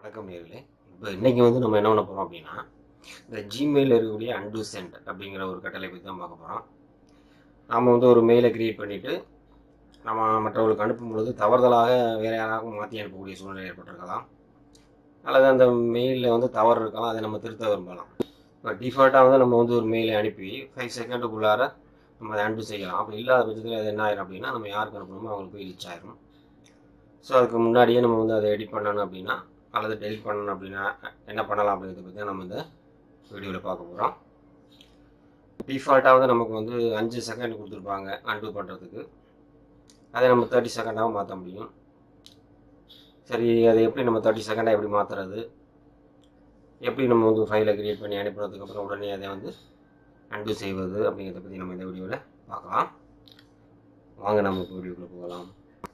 வணக்கம் நேர்களே. இப்போ இன்றைக்கி வந்து நம்ம என்ன பண்ண போகிறோம் அப்படின்னா, இந்த ஜிமெயிலில் இருக்கக்கூடிய அன்டு சென்ட் அப்படிங்கிற ஒரு கட்டளை பற்றி தான் பார்க்க போகிறோம். நாம் வந்து ஒரு மெயிலை க்ரியேட் பண்ணிவிட்டு நம்ம மற்றவர்களுக்கு அனுப்பும் பொழுது தவறுதலாக வேறு யாராவது மாற்றி அனுப்பக்கூடிய சூழ்நிலை ஏற்பட்டிருக்கலாம், அல்லது அந்த மெயிலில் வந்து தவறு இருக்கலாம், அதை நம்ம திருத்த விரும்பலாம். இப்போ டிஃபால்ட்டாக வந்து நம்ம வந்து ஒரு மெயிலை அனுப்பி 5 செகண்டுக்குள்ளார நம்ம அதை அன்டு செய்யலாம். அப்படி இல்லாத பட்சத்தில் அது என்ன ஆயிரும் அப்படின்னா, நம்ம யாருக்கு அனுப்பணுமோ அவங்களுக்கு போய் ரீச் ஆயிரும். ஸோ அதுக்கு முன்னாடியே நம்ம வந்து அதை எடிட் பண்ணணும் அப்படின்னா, அல்லது டெலிட் பண்ணணும் அப்படின்னா என்ன பண்ணலாம் அப்படிங்கிறத பற்றி தான் நம்ம இந்த வீடியோவில் பார்க்க போகிறோம். டிஃபால்ட்டாக வந்து நமக்கு வந்து 5 செகண்ட் கொடுத்துருப்பாங்க அன்டூ பண்ணுறதுக்கு. அதை நம்ம 30 செகண்டாக மாற்ற முடியும். சரி, அதை எப்படி நம்ம 30 செகண்டாக எப்படி மாற்றுறது, எப்படி நம்ம வந்து ஃபைலை க்ரியேட் பண்ணி அனுப்புறதுக்கப்புறம் உடனே அதை வந்து அன்டூ செய்வது அப்படிங்கிறத பற்றி நம்ம இந்த வீடியோவில் பார்க்கலாம். வாங்க நம்ம இப்போ வீடியோக்குள்ளே போகலாம்.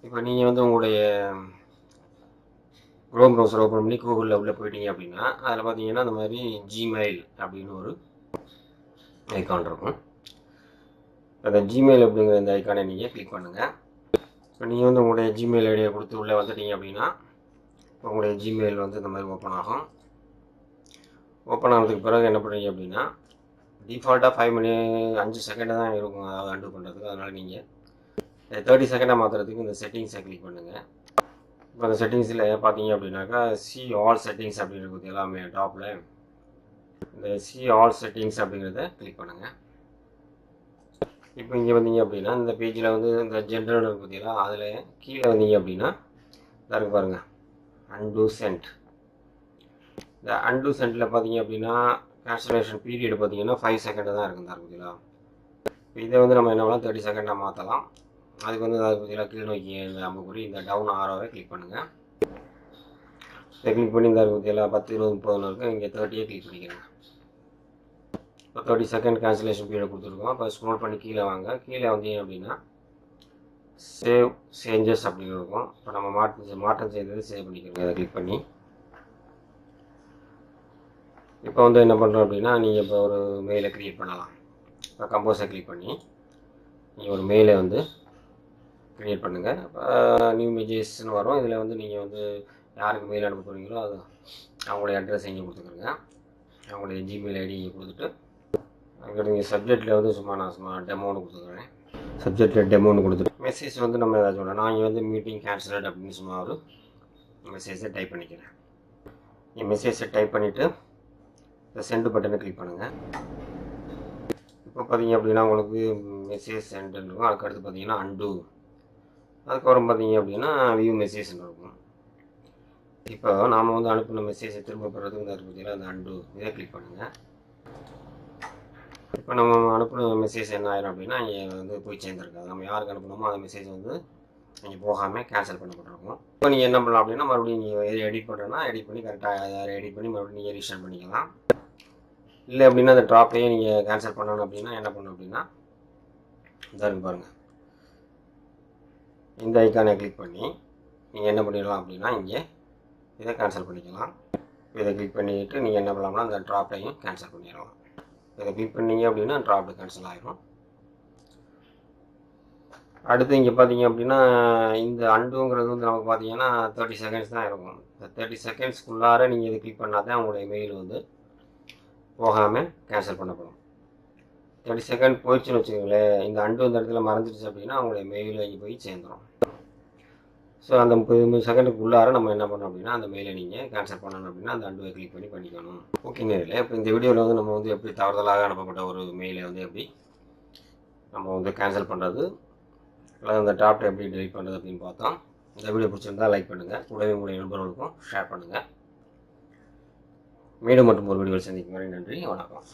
இப்போ நீங்கள் வந்து உங்களுடைய குரோம் ப்ரௌசர் ஓப்பன் பண்ணி கூகுளில் உள்ளே போயிட்டீங்க அப்படின்னா, அதில் பார்த்தீங்கன்னா இந்த மாதிரி ஜிமெயில் அப்படின்னு ஒரு ஐக்கான் இருக்கும். அந்த ஜிமெயில் அப்படிங்கிற இந்த ஐக்கானை நீங்கள் கிளிக் பண்ணுங்கள். இப்போ நீங்கள் வந்து உங்களுடைய ஜிமெயில் ஐடியை கொடுத்து உள்ளே வந்துட்டீங்க அப்படின்னா, உங்களுடைய ஜிமெயில் வந்து இந்த மாதிரி ஓப்பன் ஆகும். ஓப்பன் ஆனதுக்கு பிறகு என்ன பண்ணுறீங்க அப்படின்னா, டிஃபால்ட்டாக 5 செகண்ட் தான் இருக்கும் அதாவது அன்டூ பண்ணுறதுக்கு. அதனால் நீங்கள் 30 செகண்டாக மாற்றுறதுக்கு இந்த செட்டிங்ஸை கிளிக் பண்ணுங்கள். இப்போ அந்த செட்டிங்ஸில் பார்த்தீங்க அப்படின்னாக்கா சி ஆல் செட்டிங்ஸ் அப்படின்னு இருக்குது எல்லாமே டாப்பில். இந்த சி ஆல் செட்டிங்ஸ் அப்படிங்கிறத கிளிக் பண்ணுங்கள். இப்போ இங்கே வந்தீங்க அப்படின்னா இந்த பேஜில் வந்து இந்த ஜென்ரல் இருக்குது பார்த்தீங்களா, அதில் கீழே வந்தீங்க அப்படின்னா இருக்கு பாருங்கள் அன்டூ சென்ட். இந்த அன்டூ சென்ட்டில் பார்த்தீங்க அப்படின்னா கேன்சலேஷன் பீரியட் பார்த்தீங்கன்னா 5 செகண்ட் தான் இருக்குது பார்த்தீங்களா. இதை வந்து நம்ம என்ன பண்ணலாம் 30 செகண்டாக மாற்றலாம். அதுக்கு வந்து அதை பார்த்தீங்கன்னா கீழ் நோக்கி இந்த அம்புக்குறி இந்த டவுன் ஆரோவை கிளிக் பண்ணுங்கள். இதை கிளிக் பண்ணி இந்த பார்த்தீங்களா 10, 20, 30 இருக்குது. இங்கே 30 கிளிக் பண்ணிக்கிறேங்க. இப்போ 30 செகண்ட் கேன்சலேஷன் பீரியட் கொடுத்துருக்கோம். இப்போ ஸ்க்ரோல் பண்ணி கீழே வாங்க. கீழே வந்தீங்க அப்படின்னா சேவ் சேஞ்சஸ் அப்படின்னு இருக்கும். இப்போ நம்ம மாற்றம் செய்தது சேவ் பண்ணிக்கிறோங்க. அதை கிளிக் பண்ணி இப்போ வந்து என்ன பண்ணுறோம் அப்படின்னா, நீங்கள் இப்போ ஒரு மெயிலை க்ரியேட் பண்ணலாம். இப்போ கம்போஸை கிளிக் பண்ணி நீங்கள் ஒரு மெயிலை வந்து க்ரியேட் பண்ணுங்கள். இப்போ நியூ மெசேஜஸ்ன்னு வரும். இதில் வந்து நீங்கள் வந்து யாருக்கு மெயில் அனுப்ப போகிறீங்களோ அது அவங்களுடைய அட்ரஸ் இங்கே கொடுத்துக்கிறங்க. அவங்களுடைய ஜிமெயில் ஐடி இங்கே கொடுத்துட்டு அங்கே நீங்கள் சப்ஜெக்டில் வந்து சும்மா டெமோன்னு கொடுத்துக்கிறேன். சப்ஜெக்டில் டெமோன்னு கொடுத்துட்டு மெசேஜ் வந்து நம்ம ஏதாச்சும் சொல்லலாம். நான் இங்கே வந்து மீட்டிங் கேன்சல்ட் அப்படின்னு சும்மா ஒரு மெசேஜை டைப் பண்ணிக்கிறேன். நீங்கள் மெசேஜை டைப் பண்ணிவிட்டு இந்த சென்ட் பட்டனை கிளிக் பண்ணுங்கள். இப்போ பார்த்தீங்க அப்படின்னா உங்களுக்கு மெசேஜ் சென்ட்னு இருக்கும். அதுக்கடுத்து பார்த்தீங்கன்னா அன்டூ, அதுக்கப்புறம் பார்த்தீங்க அப்படின்னா வியூ மெசேஜ்னு இருக்கும். இப்போ நாம் வந்து அனுப்பின மெசேஜை திரும்ப பெறதுக்கு இந்த பார்த்தீங்கன்னா அந்த அன்டூ இதை கிளிக் பண்ணுங்கள். இப்போ நம்ம அனுப்பின மெசேஜ் என்ன ஆயிரும் அப்படின்னா இங்கே வந்து போய் சேர்ந்துருக்காது. நம்ம யாருக்கு அனுப்பணுமோ அந்த மெசேஜ் வந்து இங்கே போகாமல் கேன்சல் பண்ணப்பட்டிருக்கும். இப்போ நீங்கள் என்ன பண்ணலாம் அப்படின்னா மறுபடியும் நீங்கள் எடிட் பண்ணுறேன்னா எடிட் பண்ணி கரெக்டாக எடிட் பண்ணி மறுபடியும் நீங்கள் ரீஷன் பண்ணிக்கலாம். இல்லை அப்படின்னா அந்த ட்ராப்லேயே நீங்கள் கேன்சல் பண்ணணும் அப்படின்னா என்ன பண்ணணும் அப்படின்னா இதாக இருக்கு பாருங்கள், இந்த ஐக்கானை கிளிக் பண்ணி நீங்கள் என்ன பண்ணிடலாம் அப்படின்னா இங்கே இதை கேன்சல் பண்ணிக்கலாம். இதை கிளிக் பண்ணிவிட்டு நீங்கள் என்ன பண்ணலாம்னா அந்த ட்ராப்லையும் கேன்சல் பண்ணிடலாம். இதை கிளிக் பண்ணீங்க அப்படின்னா ட்ராப்ல கேன்சல் ஆகிடும். அடுத்து இங்கே பார்த்தீங்க அப்படின்னா இந்த அன்டூங்கிறது வந்து நமக்கு பார்த்தீங்கன்னா 30 செகண்ட்ஸ் தான் இருக்கும். இந்த 30 செகண்ட்ஸ்க்குள்ளார நீங்கள் இதை கிளிக் பண்ணால் தான் உங்களுடைய மெயில் வந்து போகாமல் கேன்சல் பண்ணப்படும். 30 செகண்ட் போயிடுச்சுன்னு வச்சுக்கோங்களேன், இந்த அன்டூ இந்த இடத்துல மறைஞ்சிருச்சு அப்படின்னா உங்களுடைய மெயில் இங்கே போய் சேர்ந்துடும். ஸோ அந்த 30 செகண்டுக்கு உள்ளார நம்ம என்ன பண்ணோம் அப்படின்னா அந்த மெயிலை நீங்கள் கேன்சல் பண்ணணும் அப்படின்னா அந்த அன்டூவை கிளிக் பண்ணி பண்ணிக்கணும். ஓகே நேரில், இப்போ இந்த வீடியோவில் வந்து நம்ம வந்து எப்படி தவறுதலாக அனுப்பப்பட்ட ஒரு மெயிலை வந்து எப்படி நம்ம வந்து கேன்சல் பண்ணுறது, அல்லது அந்த டாப்டை எப்படி டெலிட் பண்ணுறது அப்படின்னு பார்த்தோம். இந்த வீடியோ பிடிச்சிருந்தால் லைக் பண்ணுங்கள், கூடவே உங்களுடைய நண்பர்களுக்கும் ஷேர் பண்ணுங்கள். மீண்டும் மற்றும் ஒரு வீடியோவில் சந்திக்கும் வரை நன்றி, வணக்கம்.